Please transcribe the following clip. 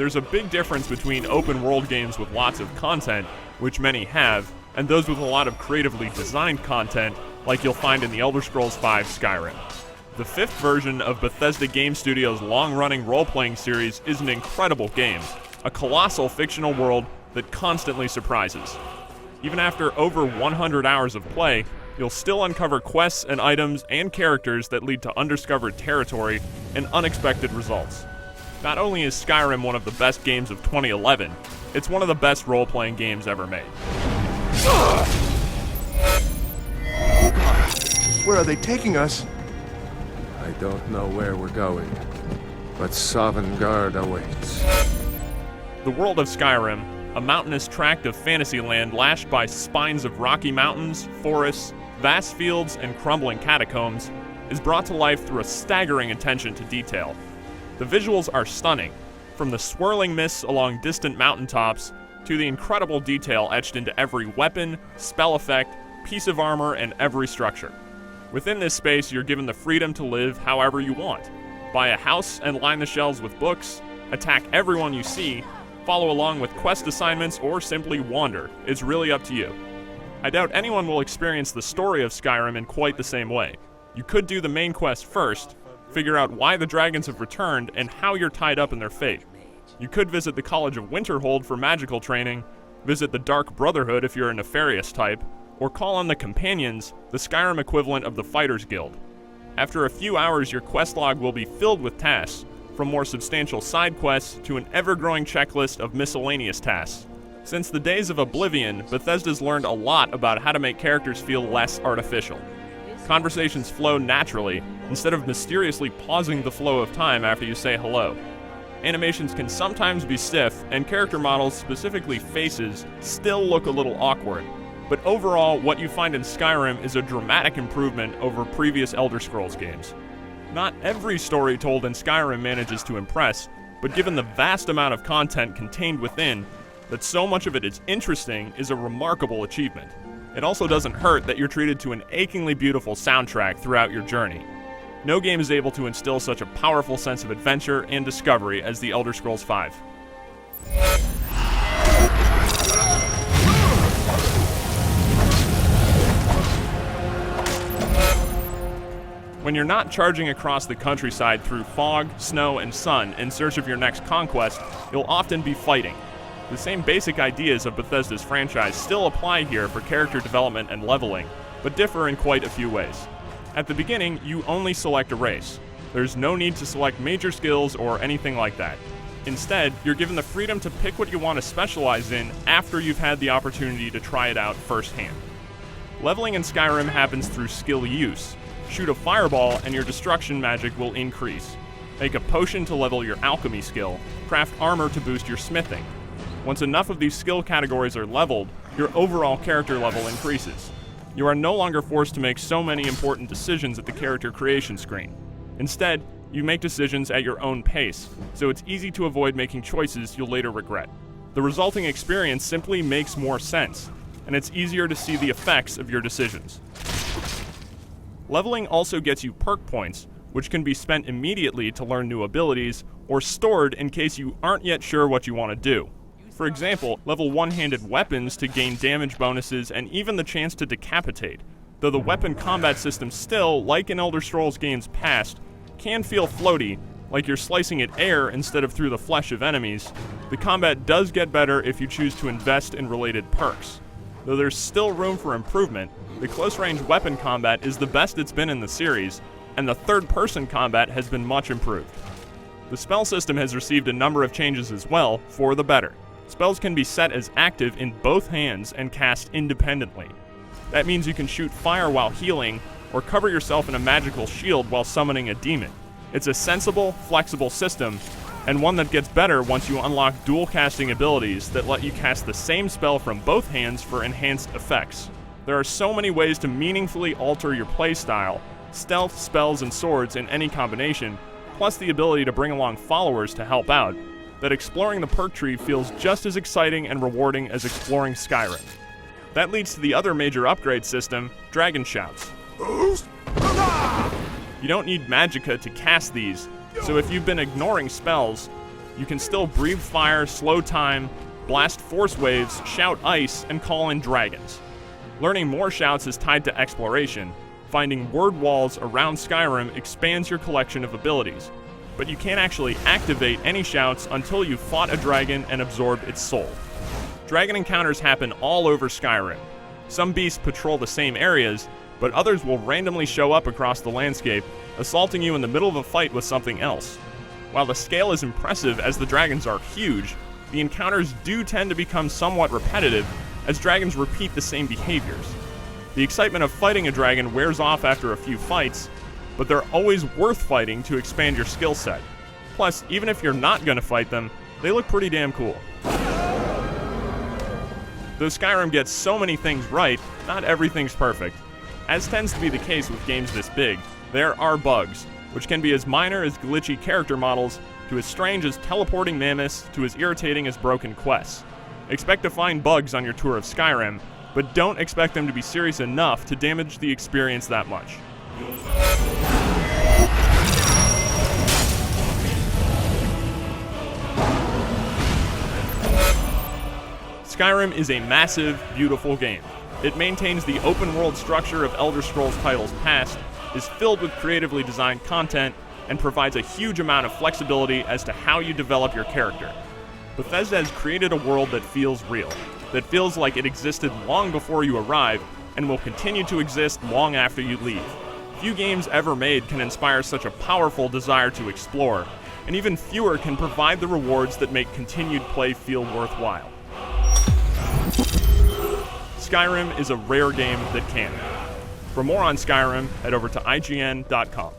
there's a big difference between open world games with lots of content, which many have, and those with a lot of creatively designed content, like you'll find in the Elder Scrolls V Skyrim. The fifth version of Bethesda Game Studios' long-running role-playing series is an incredible game, a colossal fictional world that constantly surprises. Even after over 100 hours of play, you'll still uncover quests and items and characters that lead to undiscovered territory and unexpected results. Not only is Skyrim one of the best games of 2011, it's one of the best role-playing games ever made. Where are they taking us? I don't know where we're going, but Sovngarde awaits. The world of Skyrim, a mountainous tract of fantasyland lashed by spines of rocky mountains, forests, vast fields, and crumbling catacombs, is brought to life through a staggering attention to detail. The visuals are stunning, from the swirling mists along distant mountaintops to the incredible detail etched into every weapon, spell effect, piece of armor, and every structure. Within this space, you're given the freedom to live however you want. Buy a house and line the shelves with books, attack everyone you see, follow along with quest assignments, or simply wander. It's really up to you. I doubt anyone will experience the story of Skyrim in quite the same way. You could do the main quest first, figure out why the dragons have returned and how you're tied up in their fate. You could visit the College of Winterhold for magical training, visit the Dark Brotherhood if you're a nefarious type, or call on the Companions, the Skyrim equivalent of the Fighters Guild. After a few hours, your quest log will be filled with tasks, from more substantial side quests to an ever-growing checklist of miscellaneous tasks. Since the days of Oblivion, Bethesda's learned a lot about how to make characters feel less artificial. Conversations flow naturally, instead of mysteriously pausing the flow of time after you say hello. Animations can sometimes be stiff, and character models, specifically faces, still look a little awkward. But overall, what you find in Skyrim is a dramatic improvement over previous Elder Scrolls games. Not every story told in Skyrim manages to impress, but given the vast amount of content contained within, that so much of it is interesting is a remarkable achievement. It also doesn't hurt that you're treated to an achingly beautiful soundtrack throughout your journey. No game is able to instill such a powerful sense of adventure and discovery as the Elder Scrolls V. When you're not charging across the countryside through fog, snow, and sun in search of your next conquest, you'll often be fighting. The same basic ideas of Bethesda's franchise still apply here for character development and leveling, but differ in quite a few ways. At the beginning, you only select a race. There's no need to select major skills or anything like that. Instead, you're given the freedom to pick what you want to specialize in after you've had the opportunity to try it out firsthand. Leveling in Skyrim happens through skill use. Shoot a fireball and your destruction magic will increase. Make a potion to level your alchemy skill. Craft armor to boost your smithing. Once enough of these skill categories are leveled, your overall character level increases. You are no longer forced to make so many important decisions at the character creation screen. Instead, you make decisions at your own pace, so it's easy to avoid making choices you'll later regret. The resulting experience simply makes more sense, and it's easier to see the effects of your decisions. Leveling also gets you perk points, which can be spent immediately to learn new abilities, or stored in case you aren't yet sure what you want to do. For example, level one-handed weapons to gain damage bonuses and even the chance to decapitate. Though the weapon combat system still, like in Elder Scrolls games past, can feel floaty, like you're slicing at air instead of through the flesh of enemies, the combat does get better if you choose to invest in related perks. Though there's still room for improvement, the close-range weapon combat is the best it's been in the series, and the third-person combat has been much improved. The spell system has received a number of changes as well, for the better. Spells can be set as active in both hands and cast independently. That means you can shoot fire while healing, or cover yourself in a magical shield while summoning a demon. It's a sensible, flexible system, and one that gets better once you unlock dual casting abilities that let you cast the same spell from both hands for enhanced effects. There are so many ways to meaningfully alter your playstyle, stealth, spells, and swords in any combination, plus the ability to bring along followers to help out, that exploring the perk tree feels just as exciting and rewarding as exploring Skyrim. That leads to the other major upgrade system, Dragon Shouts. You don't need magicka to cast these, so if you've been ignoring spells, you can still breathe fire, slow time, blast force waves, shout ice, and call in dragons. Learning more shouts is tied to exploration. Finding word walls around Skyrim expands your collection of abilities, but you can't actually activate any shouts until you've fought a dragon and absorbed its soul. Dragon encounters happen all over Skyrim. Some beasts patrol the same areas, but others will randomly show up across the landscape, assaulting you in the middle of a fight with something else. While the scale is impressive as the dragons are huge, the encounters do tend to become somewhat repetitive as dragons repeat the same behaviors. The excitement of fighting a dragon wears off after a few fights, but they're always worth fighting to expand your skill set. Plus, even if you're not gonna fight them, they look pretty damn cool. Though Skyrim gets so many things right, not everything's perfect. As tends to be the case with games this big, there are bugs, which can be as minor as glitchy character models, to as strange as teleporting mammoths, to as irritating as broken quests. Expect to find bugs on your tour of Skyrim, but don't expect them to be serious enough to damage the experience that much. Skyrim is a massive, beautiful game. It maintains the open-world structure of Elder Scrolls titles past, is filled with creatively designed content, and provides a huge amount of flexibility as to how you develop your character. Bethesda has created a world that feels real, that feels like it existed long before you arrive, and will continue to exist long after you leave. Few games ever made can inspire such a powerful desire to explore, and even fewer can provide the rewards that make continued play feel worthwhile. Skyrim is a rare game that can. For more on Skyrim, head over to IGN.com.